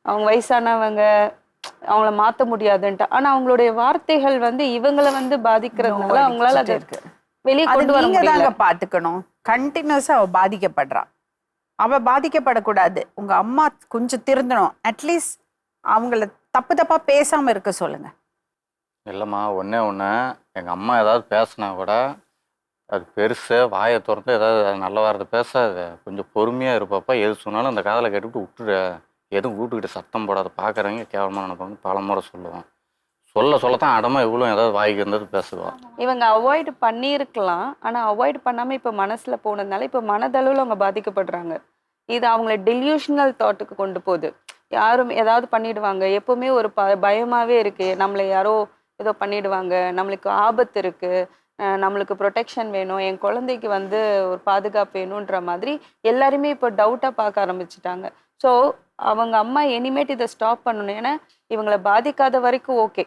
அவங்க வயசானவங்க, அவங்கள மாத்த முடியாதுன்ட்டு. ஆனா அவங்களுடைய வார்த்தைகள் வந்து இவங்கள வந்து பாதிக்கிறதுனால அவங்களால நோவடிச்சுட்டே அத இருக்கு. வெளிய அது கொண்டு வர நீங்க முடியல. தாங்க பாத்துக்கணும். கண்டினியூஸா அவ பாதிக்கப்படுறா. அவ பாதிக்கப்படக்கூடாது. உங்க அம்மா கொஞ்சம் திருந்தணும். அட்லீஸ்ட் அவங்கள தப்பு தப்பா பேசாம இருக்க சொல்லுங்க. இல்லைம்மா, ஒன்றே ஒன்று, எங்கள் அம்மா ஏதாவது பேசுனா கூட அது பெருசு வாயை திறந்து ஏதாவது நல்ல வார்த்தை பேசாத, கொஞ்சம் பொறுமையாக இருப்பாப்பா, எது சொன்னாலும் அந்த காதில் கேட்டுவிட்டு விட்டுடு, எதுவும் வீட்டுக்கிட்ட சத்தம் போடாத, பார்க்குறவங்க கேவலமாக நினைப்பாங்க, பலமுறை சொல்லுவான். சொல்லத்தான் அடமா இவ்வளோ ஏதாவது வாய்க்கு இருந்தது பேசுவான். இவங்க அவாய்ட் பண்ணியிருக்கலாம். ஆனா அவாய்ட் பண்ணாம இப்ப மனசுல போனதுனால இப்ப மனதளவுல அவங்க பாதிக்கப்படுறாங்க. இது அவங்கள டெலியூஷனல் தாட்டுக்கு கொண்டு போகுது. யாரும் ஏதாவது பண்ணிடுவாங்க. எப்பவுமே ஒரு பயமாவே இருக்கு. நம்மள யாரோ ஏதோ பண்ணிடுவாங்க. நம்மளுக்கு ஆபத்து இருக்கு. நம்மளுக்கு ப்ரொடெக்ஷன் வேணும். என் குழந்தைக்கு வந்து ஒரு பாதுகாப்பு வேணுன்ற மாதிரி எல்லாருமே இப்போ டவுட்டா பார்க்க ஆரம்பிச்சுட்டாங்க. ஸோ அவங்க அம்மா இனிமேட்டு இதை ஸ்டாப் பண்ணணும். ஏன்னா இவங்கள பாதிக்காத வரைக்கும் ஓகே.